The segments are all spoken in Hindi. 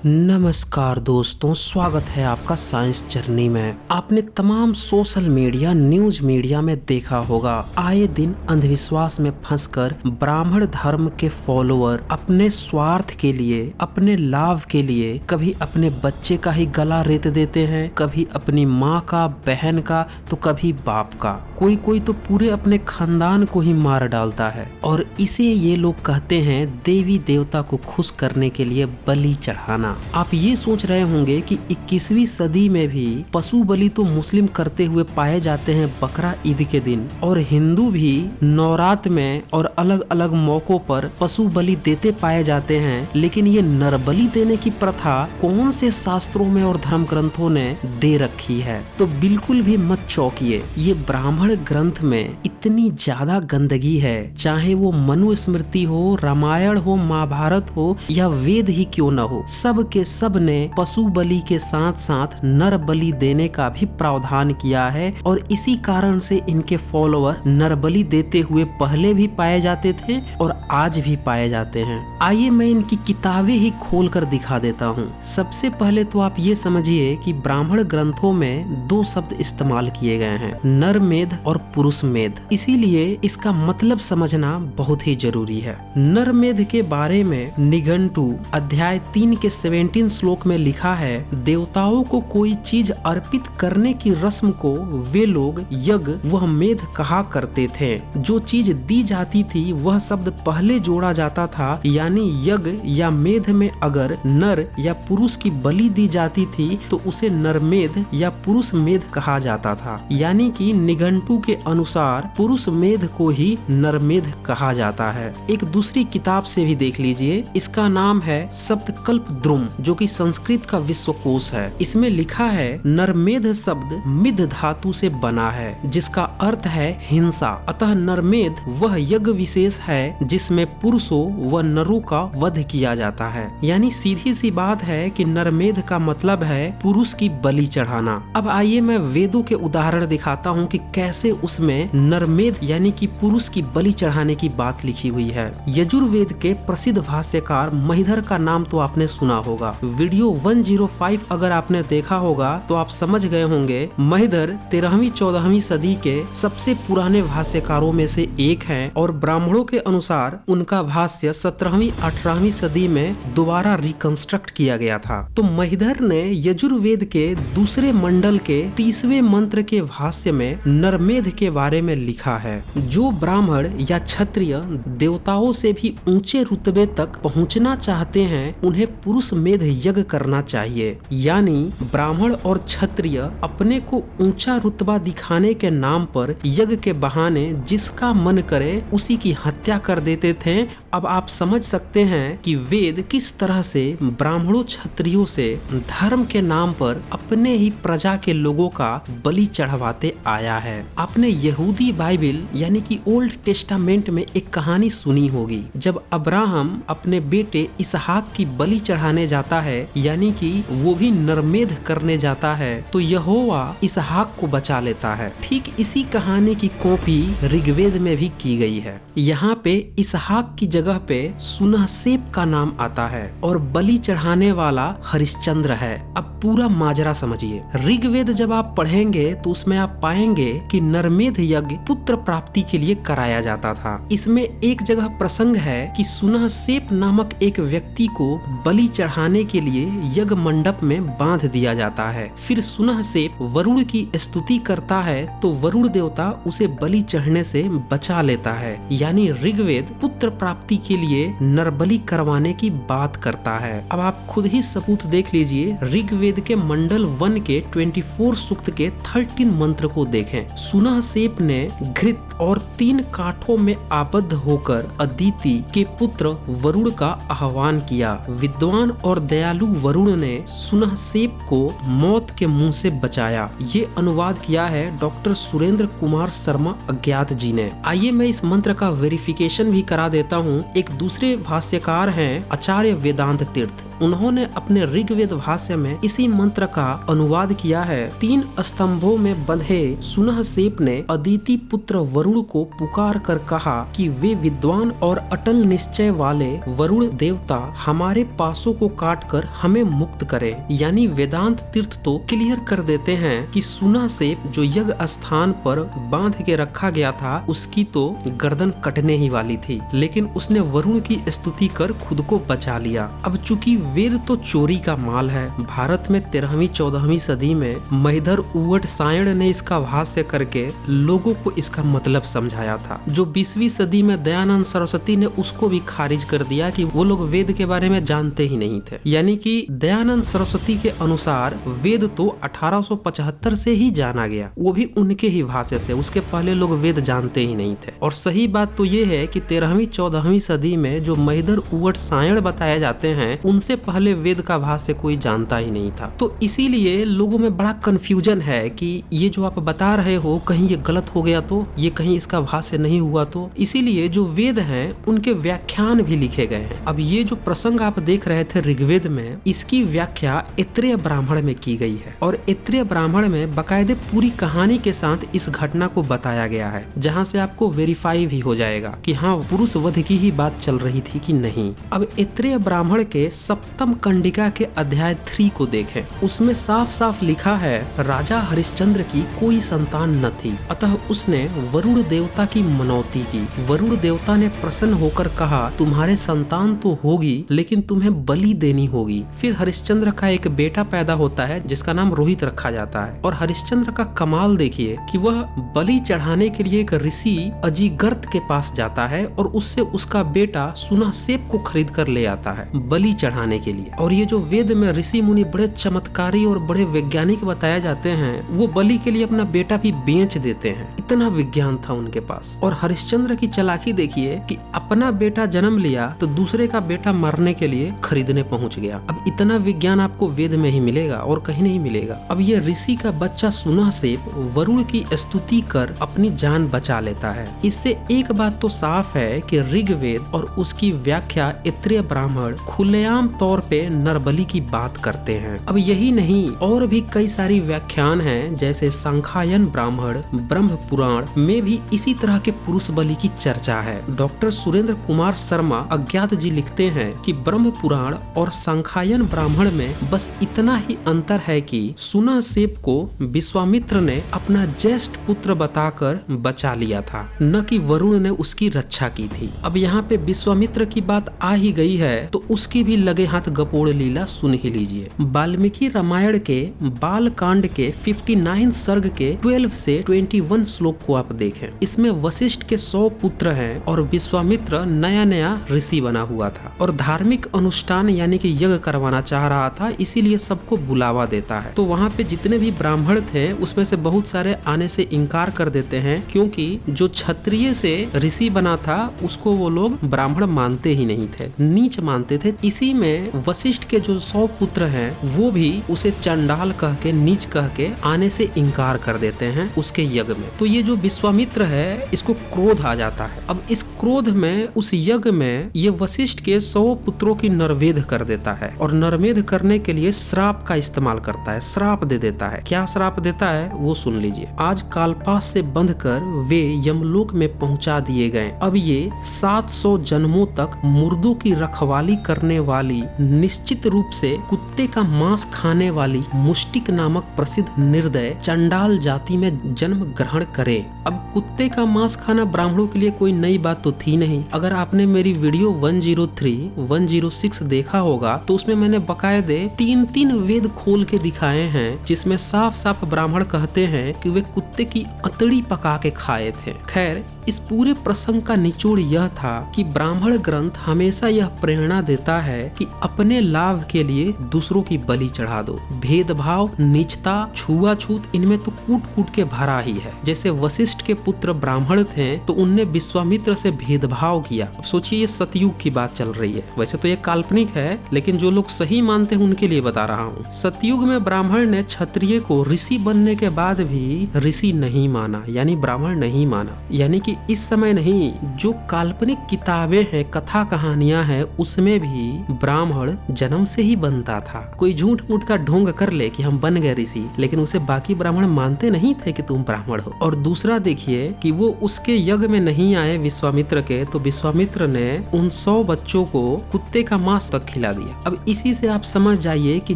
नमस्कार दोस्तों, स्वागत है आपका साइंस जर्नी में। आपने तमाम सोशल मीडिया, न्यूज मीडिया में देखा होगा, आए दिन अंधविश्वास में फंसकर ब्राह्मण धर्म के फॉलोअर अपने स्वार्थ के लिए, अपने लाभ के लिए कभी अपने बच्चे का ही गला रेत देते हैं, कभी अपनी माँ का, बहन का, तो कभी बाप का। कोई तो पूरे अपने खानदान को ही मार डालता है और इसे ये लोग कहते हैं देवी देवता को खुश करने के लिए बलि चढ़ाना। आप ये सोच रहे होंगे कि 21वीं सदी में भी पशु बलि तो मुस्लिम करते हुए पाए जाते हैं बकरा ईद के दिन, और हिंदू भी नवरात्र में और अलग अलग मौकों पर पशु बलि देते पाए जाते हैं। लेकिन ये नर बलि देने की प्रथा कौन से शास्त्रों में और धर्म ग्रंथों ने दे रखी है? तो बिल्कुल भी मत चौंकिए, ये ब्राह्मण ग्रंथ में इतनी ज्यादा गंदगी है, चाहे वो मनुस्मृति हो, रामायण हो, महाभारत हो या वेद ही क्यों न हो, सब के सब ने पशु बलि के साथ साथ नर बलि देने का भी प्रावधान किया है। और इसी कारण से इनके फॉलोअर नर बलि देते हुए पहले भी पाए जाते थे और आज भी पाए जाते हैं। आइए मैं इनकी किताबें ही खोल कर दिखा देता हूँ। सबसे पहले तो आप ये समझिए कि ब्राह्मण ग्रंथों में दो शब्द इस्तेमाल किए गए हैं, नर मेध और पुरुष मेध। इसीलिए इसका मतलब समझना बहुत ही जरूरी है। नर मेध के बारे में निघंटु अध्याय 3 के 17 श्लोक में लिखा है, देवताओं को कोई चीज अर्पित करने की रस्म को वे लोग यज्ञ वह मेध कहा करते थे। जो चीज दी जाती थी वह शब्द पहले जोड़ा जाता था, यानी यज्ञ या मेध में अगर नर या पुरुष की बलि दी जाती थी तो उसे नरमेध या पुरुष मेध कहा जाता था। यानी कि निघंटु के अनुसार पुरुष मेध को ही नरमेध कहा जाता है। एक दूसरी किताब से भी देख लीजिए, इसका नाम है सप्तकल्प द्रुम, जो कि संस्कृत का विश्वकोश है। इसमें लिखा है, नरमेध शब्द मिध धातु से बना है जिसका अर्थ है हिंसा। अतः नरमेध वह यज्ञ विशेष है जिसमें पुरुषों व नरों का वध किया जाता है। यानी सीधी सी बात है कि नरमेध का मतलब है पुरुष की बलि चढ़ाना। अब आइए मैं वेदों के उदाहरण दिखाता हूँ कि कैसे उसमें नरमेध यानी कि पुरुष की बलि चढ़ाने की बात लिखी हुई है। यजुर्वेद के प्रसिद्ध भाष्यकार महिधर का नाम तो आपने सुना होगा। वीडियो 105 अगर आपने देखा होगा तो आप समझ गए होंगे, महिधर 13वीं-14वीं सदी के सबसे पुराने भाष्यकारों में से एक हैं और ब्राह्मणों के अनुसार उनका भाष्य 17वीं-18वीं सदी में दोबारा रिकंस्ट्रक्ट किया गया था। तो महिधर ने यजुर्वेद के दूसरे मंडल के 30वें मंत्र के भाष्य में नरमेध के बारे में लिखा है, जो ब्राह्मण या क्षत्रिय देवताओं से भी ऊंचे रुतबे तक पहुंचना चाहते हैं उन्हें पुरुष मेध यज्ञ करना चाहिए। यानी ब्राह्मण और क्षत्रिय अपने को ऊंचा रुतबा दिखाने के नाम पर यज्ञ के बहाने जिसका मन करे उसी की हत्या कर देते थे। अब आप समझ सकते हैं कि वेद किस तरह से ब्राह्मणों क्षत्रियों से धर्म के नाम पर अपने ही प्रजा के लोगों का बलि चढ़वाते आया है। आपने यहूदी बाइबल यानी कि ओल्ड टेस्टामेंट में एक कहानी सुनी होगी, जब अब्राहम अपने बेटे इसहाक की बलि चढ़ाने जाता है, यानी कि वो भी नरमेध करने जाता है, तो यहोवा इसहाक को बचा लेता है। ठीक इसी कहानी की कॉपी ऋग्वेद में भी की गई है। यहाँ पे इसहाक की जगह पे सुनहसेप का नाम आता है और बलि चढ़ाने वाला हरिश्चंद्र है। अब पूरा माजरा समझिए। ऋग्वेद जब आप पढ़ेंगे तो उसमें आप पाएंगे कि नरमेध यज्ञ पुत्र प्राप्ति के लिए कराया जाता था। इसमें एक जगह प्रसंग है कि सुनहसेप नामक एक व्यक्ति को बलि चढ़ाने के लिए यज्ञ मंडप में बांध दिया जाता है। फिर सुनहसेप वरुण की स्तुति करता है तो वरुण देवता उसे बलि चढ़ने से बचा लेता है। यानी ऋग्वेद पुत्र प्राप्ति के लिए नरबलि करवाने की बात करता है। अब आप खुद ही सबूत देख लीजिए, ऋग्वेद के मंडल 1 के 24 सूक्त के 13 मंत्र को देखें। सुनहसेप ने घृत और 3 काठों में आबद्ध होकर अदिति के पुत्र वरुण का आह्वान किया। विद्वान और दयालु वरुण ने सुनहसेप को मौत के मुंह से बचाया। ये अनुवाद किया है डॉक्टर सुरेंद्र कुमार शर्मा अज्ञात जी ने। आइए मैं इस मंत्र का वेरिफिकेशन भी करा देता हूँ। एक दूसरे भाष्यकार हैं आचार्य वेदांत तीर्थ। उन्होंने अपने ऋग्वेद भाष्य में इसी मंत्र का अनुवाद किया है। 3 स्तंभों में बंधे सुनहसेप ने अदिति पुत्र वरुण को पुकार कर कहा कि वे विद्वान और अटल निश्चय वाले वरुण देवता हमारे पासों को काट कर हमें मुक्त करे। यानी वेदांत तीर्थ तो क्लियर कर देते हैं कि सुनहसेप जो यज्ञ स्थान पर बांध के रखा गया था उसकी तो गर्दन कटने ही वाली थी, लेकिन उसने वरुण की स्तुति कर खुद को बचा लिया। अब चूंकि वेद तो चोरी का माल है, भारत में 13वीं-14वीं सदी में महिधर उवट सायण ने इसका भाष्य करके लोगों को इसका मतलब समझाया था। जो 20वीं सदी में दयानंद सरस्वती ने उसको भी खारिज कर दिया कि वो लोग वेद के बारे में जानते ही नहीं थे। यानी कि दयानंद सरस्वती के अनुसार वेद तो 1875 से ही जाना गया, वो भी उनके ही भाष्य से। उसके पहले लोग वेद जानते ही नहीं थे। और सही बात तो ये है कि 13वीं-14वीं सदी में जो महिधर उवट सायण बताए जाते हैं उनसे पहले वेद का भाष्य कोई जानता ही नहीं था। तो इसीलिए लोगों में बड़ा कंफ्यूजन है कि ये जो आप बता रहे हो कहीं ये गलत हो गया तो, ये कहीं इसका भाष्य नहीं हुआ तो। इसीलिए जो वेद हैं उनके व्याख्यान भी लिखे गए हैं। अब ये जो प्रसंग आप देख रहे थे ऋग्वेद में, इसकी व्याख्या ऐत्रेय ब्राह्मण में की गई है और ऐत्रेय ब्राह्मण में बाकायदे पूरी कहानी के साथ इस घटना को बताया गया है, जहाँ से आपको वेरीफाई भी हो जाएगा कि हाँ पुरुष वध की ही बात चल रही थी कि नहीं। अब ऐत्रेय ब्राह्मण के सप्तम कंडिका के अध्याय 3 को देखें, उसमें साफ साफ लिखा है राजा हरिश्चंद्र की कोई संतान न थी, अतः उसने वरुण देवता की मनौती की। वरुण देवता ने प्रसन्न होकर कहा तुम्हारे संतान तो होगी लेकिन तुम्हें बलि देनी होगी। फिर हरिश्चंद्र का एक बेटा पैदा होता है जिसका नाम रोहित रखा जाता है। और हरिश्चंद्र का कमाल देखिए कि वह बलि चढ़ाने के लिए एक ऋषि अजिगर्त के पास जाता है और उससे उसका बेटा सुनहसेप को खरीद कर ले आता है बलि चढ़ाने के लिए। और ये जो वेद में ऋषि मुनि बड़े चमत्कारी और बड़े वैज्ञानिक बताए जाते हैं, वो बलि के लिए अपना बेटा भी बेच देते हैं, इतना विज्ञान था उनके पास। और हरिश्चंद्र की चालाकी देखिए कि अपना बेटा जन्म लिया तो दूसरे का बेटा मारने के लिए खरीदने पहुंच गया। अब इतना विज्ञान आपको वेद में ही मिलेगा और कहीं नहीं मिलेगा। अब ये ऋषि का बच्चा सुनहसेप वरुण की स्तुति कर अपनी जान बचा लेता है। इससे एक बात तो साफ है कि ऋग्वेद और उसकी व्याख्या ऐत्रेय ब्राह्मण खुलेआम तौर पे नरबलि की बात करते हैं। अब यही नहीं, और भी कई सारी व्याख्यान हैं, जैसे सांख्यायन ब्राह्मण ब्रह्म पुराण में भी इसी तरह के पुरुष बलि की चर्चा है। डॉक्टर सुरेंद्र कुमार शर्मा अज्ञात जी लिखते हैं कि ब्रह्म पुराण और सांख्यायन ब्राह्मण में बस इतना ही अंतर है कि सुनहसेप को विश्वामित्र ने अपना ज्येष्ठ पुत्र बताकर बचा लिया था, न कि वरुण ने उसकी रक्षा की थी। अब यहाँ पे विश्वामित्र की बात आ ही गई है तो उसकी भी लगे हाथ गपोड़ लीला सुन ही लीजिए। वाल्मीकि रामायण के बाल कांड के 59 सर्ग के 12 से 21 श्लोक को आप देखें। इसमें वशिष्ठ के 100 पुत्र हैं और विश्वामित्र नया नया ऋषि बना हुआ था और धार्मिक अनुष्ठान यानी कि यज्ञ करवाना चाह रहा था, इसीलिए सबको बुलावा देता है। तो वहाँ पे जितने भी ब्राह्मण थे उसमें से बहुत सारे आने से इनकार कर देते हैं, क्योंकि जो क्षत्रिय से ऋषि बना था उसको वो लोग ब्राह्मण मानते ही नहीं थे, नीच मानते थे। इसी में वशिष्ठ के जो 100 पुत्र हैं वो भी उसे चंडाल कह के, नीच कह के आने से इनकार कर देते हैं उसके यज्ञ में। तो ये जो विश्वामित्र है इसको क्रोध आ जाता है। अब इस क्रोध में उस यज्ञ में ये वशिष्ठ के 100 पुत्रों की नरवेद कर देता है और नरमेध करने के लिए श्राप का इस्तेमाल करता है, श्राप दे देता है। क्या श्राप देता है वो सुन लीजिए। आज कालपास से बंधकर वे यमलोक में पहुंचा दिए गए। अब ये 700 जन्मों तक मुर्दों की रखवाली करने वाली, निश्चित रूप से कुत्ते का मांस खाने वाली मुष्टिक नामक प्रसिद्ध निर्दय चंडाल जाति में जन्म ग्रहण करे। अब कुत्ते का मांस खाना ब्राह्मणों के लिए कोई नई बात तो थी नहीं। अगर आपने मेरी वीडियो 103, 106 देखा होगा तो उसमें मैंने बकायदे 3 वेद खोल के दिखाए हैं, जिसमें साफ साफ ब्राह्मण कहते हैं कि वे कुत्ते की अतड़ी पका के खाए थे। खैर, इस पूरे प्रसंग का निचोड़ यह था कि ब्राह्मण ग्रंथ हमेशा यह प्रेरणा देता है कि अपने लाभ के लिए दूसरों की बलि चढ़ा दो। भेदभाव, नीचता, छुआछूत इनमें तो कूट कूट के भरा ही है। जैसे वशिष्ठ के पुत्र ब्राह्मण थे तो उनने विश्वामित्र से भेदभाव किया। अब सोचिए ये सतयुग की बात चल रही है। वैसे तो ये काल्पनिक है, लेकिन जो लोग सही मानते हैं उनके लिए बता रहा हूँ। सतयुग में ब्राह्मण ने क्षत्रिय को ऋषि बनने के बाद भी ऋषि नहीं माना, यानी ब्राह्मण नहीं माना। यानी कि देखिए इस समय नहीं, जो काल्पनिक किताबें हैं, कथा कहानियां हैं, उसमें भी ब्राह्मण जन्म से ही बनता था। कोई झूठ मूठ का ढोंग कर ले कि हम बन गए ऋषि, लेकिन उसे बाकी ब्राह्मण मानते नहीं थे कि तुम ब्राह्मण हो। और दूसरा देखिए कि वो उसके यज्ञ में नहीं आए विश्वामित्र के, तो विश्वामित्र ने उन 100 बच्चों को कुत्ते का मांस तक खिला दिया। अब इसी से आप समझ जाइए कि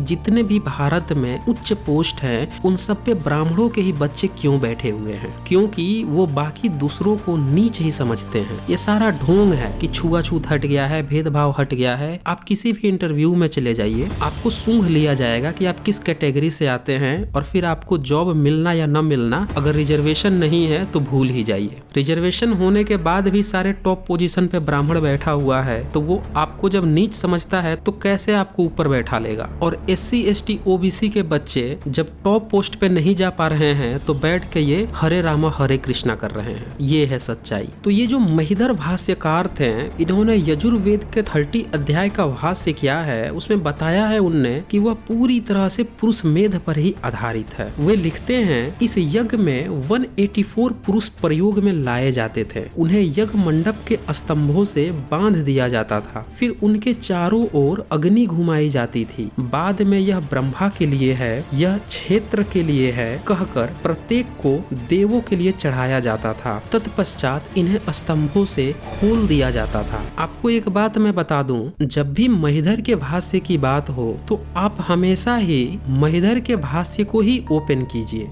जितने भी भारत में उच्च पोस्ट हैं, उन सब पे ब्राह्मणों के ही बच्चे क्यों बैठे हुए हैं, क्योंकि वो बाकी दूसरों को नीच ही समझते हैं। ये सारा ढोंग है कि छुआछूत हट गया है, भेदभाव हट गया है। आप किसी भी इंटरव्यू में चले जाइए, आपको सूंघ लिया जाएगा कि आप किस कैटेगरी से आते हैं, और फिर आपको जॉब मिलना या न मिलना, अगर रिजर्वेशन नहीं है तो भूल ही जाइए। रिजर्वेशन होने के बाद भी सारे टॉप पोजीशन पे ब्राह्मण बैठा हुआ है, तो वो आपको जब नीच समझता है तो कैसे आपको ऊपर बैठा लेगा। और SC ST OBC के बच्चे जब टॉप पोस्ट पे नहीं जा पा रहे हैं तो बैठ के ये हरे रामा हरे कृष्णा कर रहे हैं। ये है सच्चाई। तो ये जो महिधर भाष्यकार थे, इन्होंने यजुर्वेद के 30 अध्याय का भाष्य किया है, उसमें बताया है उनने कि वह पूरी तरह से पुरुष मेध पर ही आधारित है। वे लिखते हैं इस यज्ञ में 184 पुरुष प्रयोग में लाए जाते थे। उन्हें यज्ञ मंडप के स्तंभों से बांध दिया जाता था, फिर उनके चारों ओर अग्नि घुमाई जाती थी। बाद में यह ब्रह्मा के लिए है, यह क्षेत्र के लिए है कहकर प्रत्येक को देवों के लिए चढ़ाया जाता था। तत्पश्चात इन्हें स्तंभों से खोल दिया जाता था। आपको एक बात मैं बता दूं, जब भी महिधर के भाष्य की बात हो तो आप हमेशा ही महिधर के भाष्य को ही ओपन कीजिए।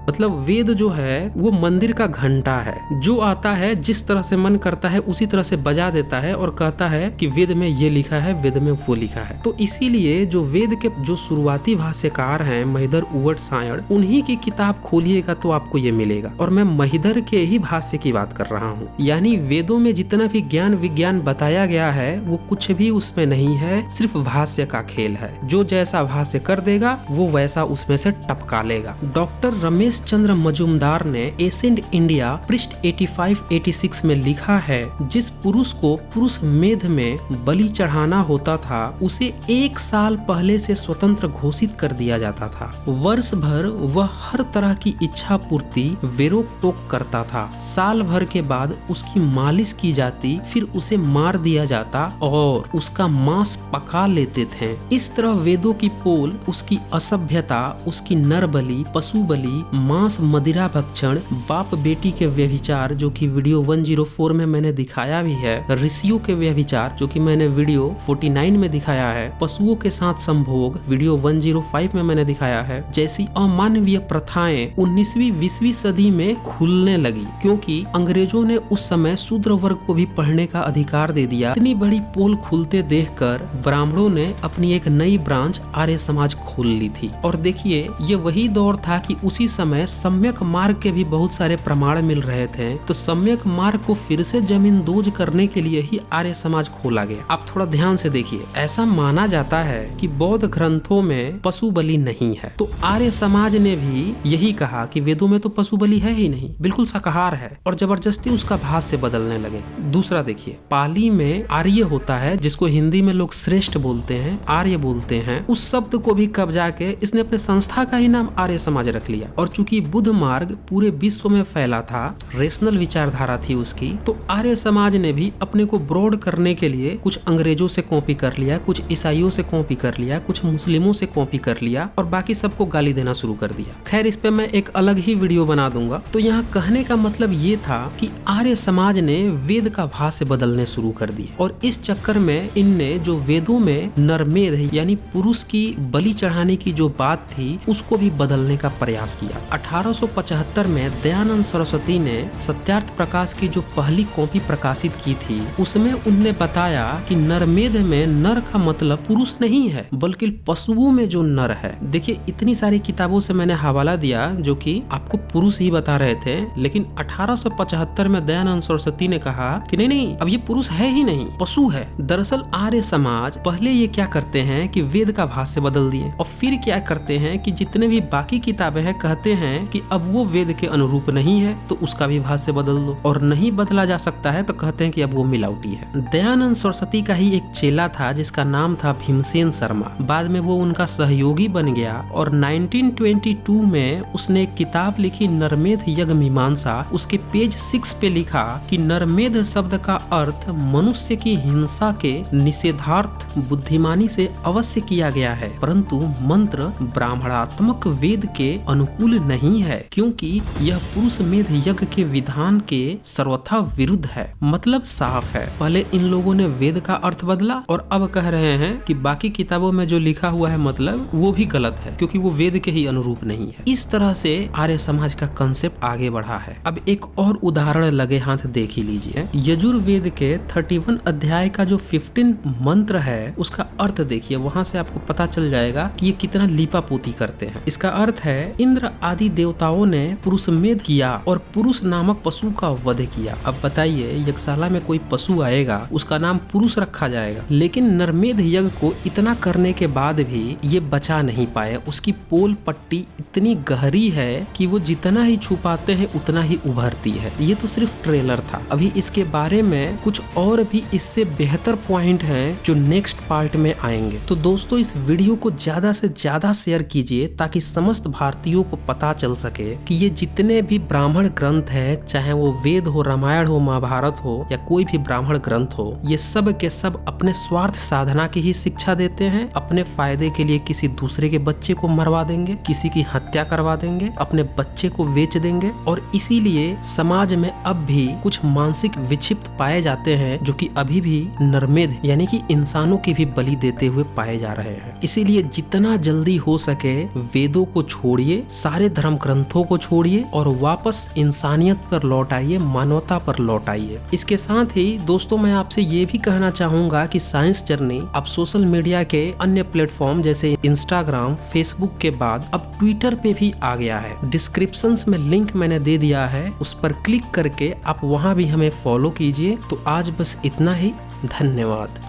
मतलब वेद जो है वो मंदिर का घंटा है, जो आता है जिस तरह से मन करता है उसी तरह से बजा देता है और कहता है कि वेद में ये लिखा है, वेद में वो लिखा है। तो इसीलिए जो वेद के जो शुरुआती भाष्यकार हैं महिधर उवट सायण, उन्हीं की किताब खोलिएगा तो आपको ये मिलेगा। और मैं महिधर के ही भाष्य की बात कर रहा हूँ। यानी वेदों में जितना भी ज्ञान विज्ञान बताया गया है वो कुछ भी उसमें नहीं है, सिर्फ भाष्य का खेल है। जो जैसा भाष्य कर देगा वो वैसा उसमें से टपका लेगा। डॉक्टर रमेश चंद्र मजुमदार ने एसेंट इंडिया पृष्ठ 85-86 में लिखा है, जिस पुरुष को पुरुष मेध में बलि चढ़ाना होता था उसे 1 साल पहले से स्वतंत्र घोषित कर दिया जाता था। वर्ष भर वह हर तरह की इच्छा पूर्ति वेरोक टोक करता था। साल भर के बाद उसकी मालिश की जाती, फिर उसे मार दिया जाता और उसका मांस पका लेते थे। इस तरह वेदों की पोल, उसकी असभ्यता, उसकी नर बलि, पशु बलि, मांस, मदिरा भक्षण, बाप बेटी के व्यभिचार जो कि वीडियो 104 में मैंने दिखाया भी है, ऋषियों के व्यभिचार जो कि मैंने वीडियो 49 में दिखाया है, पशुओं के साथ संभोग वीडियो 105 में मैंने दिखाया है, जैसी अमानवीय प्रथाएं 19वीं 20वीं सदी में खुलने लगी, क्योंकि अंग्रेजों ने उस समय शूद्र वर्ग को भी पढ़ने का अधिकार दे दिया। इतनी बड़ी पोल खुलते देखकर ब्राह्मणों ने अपनी एक नई ब्रांच आर्य समाज खोल ली थी। और देखिए ये वही दौर था कि उसी समय सम्यक मार्ग के भी बहुत सारे प्रमाण मिल रहे थे, तो सम्यक मार्ग को फिर से जमींदोज करने के लिए ही आर्य समाज खोला गया। आप थोड़ा ध्यान से देखिए, ऐसा माना जाता है कि बौद्ध ग्रंथों में पशु बलि नहीं है, तो आर्य समाज ने भी यही कहा कि वेदों में तो पशु बलि है ही नहीं, बिल्कुल शाकाहार है, और जबरदस्ती उसका भाष्य बदलने लगे। दूसरा देखिए, पाली में आर्य होता है जिसको हिंदी में लोग श्रेष्ठ बोलते हैं, आर्य बोलते हैं, उस शब्द को भी कब्जा के इसने अपने संस्था का ही नाम आर्य समाज रख लिया। और चूंकि बुद्ध मार्ग पूरे विश्व में फैला था, रेशनल विचारधारा थी उसकी, तो आर्य समाज ने भी अपने को ब्रॉड करने के लिए कुछ अंग्रेजों से कॉपी कर लिया, कुछ ईसाइयों से कॉपी कर लिया, कुछ मुस्लिमों से कॉपी कर लिया और बाकी सबको गाली देना शुरू कर दिया। खैर इस पे मैं एक अलग ही वीडियो बना दूंगा। तो यहाँ कहने का मतलब ये था कि आर्य समाज ने वेद का भाष्य बदलने शुरू कर दिए, और इस चक्कर में इनने जो वेदों में नरमेध यानी पुरुष की बलि चढ़ाने की जो बात थी उसको भी बदलने का प्रयास किया। 1875 में दयानंद सरस्वती ने सत्यार्थ प्रकाश की जो पहली कॉपी प्रकाशित की थी उसमें उनने बताया कि नरमेध में नर का मतलब पुरुष नहीं है बल्कि पशुओं में जो नर है। देखिए इतनी सारी किताबों से मैंने हवाला दिया जो कि आपको पुरुष ही बता रहे थे, लेकिन 1875 में दयानंद सरस्वती ने कहा कि नहीं नहीं, अब ये पुरुष है ही नहीं, पशु है। दरअसल आर्य समाज पहले ये क्या करते हैं कि वेद का भाष्य बदल दिए, और फिर क्या करते हैं कि जितने भी बाकी किताबें हैं कहते हैं कि अब वो वेद के अनुरूप नहीं है तो उसका भी भाष्य बदल दो, और नहीं बदला जा सकता है तो कहते हैं कि अब वो मिलावटी है। दयानंद सरस्वती का ही एक चेला था जिसका नाम था भीमसेन शर्मा। बाद में वो उनका सहयोगी बन गया और 1922 में उसने एक किताब लिखी नरमेध यज्ञ मीमांसा। उसके पेज 6 पे लिखा कि नरमेध शब्द का अर्थ मनुष्य की हिंसा के निषेधार्थ बुद्धिमानी से अवश्य किया गया है, परंतु मंत्र ब्राह्मणात्मक वेद के अनुकूल नहीं है क्योंकि यह पुरुष मेध यज्ञ के विधान के सर्वथा विरुद्ध है। मतलब साफ है, पहले इन लोगों ने वेद का अर्थ बदला और अब कह रहे हैं कि बाकी किताबों में जो लिखा हुआ है मतलब वो भी गलत है क्योंकि वो वेद के ही अनुरूप नहीं है। इस तरह से आर्य समाज का कंसेप्ट आगे बढ़ा है। अब एक और उदाहरण लगे हाथ देख ही लीजिए। यजुर्वेद के 31 अध्याय का जो 15 मंत्र है उसका अर्थ देखिए, वहां से आपको पता चल जाएगा कि ये कितना लीपापोती करते हैं। इसका अर्थ है इंद्र आदि देवताओं ने पुरुषमेध किया और पुरुष नामक पशु का वध किया। अब बताइए यज्ञशाला में कोई पशु आएगा उसका नाम पुरुष रखा जाएगा, लेकिन नरमेध यज्ञ को इतना करने के बाद भी ये बचा नहीं पाए। उसकी पोल पट्टी इतनी गहरी है कि वो जितना ही छुपाते हैं उतना ही उभरती है। ये तो सिर्फ ट्रेलर था, अभी इसके बारे में कुछ और भी इससे बेहतर पॉइंट हैं जो नेक्स्ट पार्ट में आएंगे। तो दोस्तों इस वीडियो को ज्यादा से ज्यादा शेयर कीजिए ताकि समस्त भारतीयों को पता चल सके कि ये जितने भी ब्राह्मण ग्रंथ हैं, चाहे वो वेद हो, रामायण हो, महाभारत हो या कोई भी ब्राह्मण ग्रंथ हो, ये सब के सब अपने स्वार्थ साधना की ही शिक्षा देते हैं। अपने फायदे के लिए किसी दूसरे के बच्चे को मरवा देंगे, किसी की हत्या करवा देंगे, अपने बच्चे को बेच देंगे, और इसीलिए समाज में अब भी कुछ मानसिक विक्षिप्त पाए जाते हैं जो कि अभी भी नरमेध यानी कि इंसानों की भी बलि देते हुए पाए जा रहे हैं। इसीलिए जितना जल्दी हो सके वेदों को छोड़िए, सारे धर्म ग्रंथों को छोड़िए और वापस इंसानियत पर लौट आइए, मानवता पर लौट आइए। इसके साथ ही दोस्तों मैं आपसे ये भी कहना चाहूंगा कि साइंस जर्नी अब सोशल मीडिया के अन्य प्लेटफॉर्म जैसे इंस्टाग्राम, फेसबुक के बाद अब ट्विटर पे भी आ गया है। डिस्क्रिप्शंस में लिंक मैंने दे दिया है, उस पर क्लिक करके आप वहां भी हमें फॉलो कीजिए। तो आज बस इतना ही, धन्यवाद।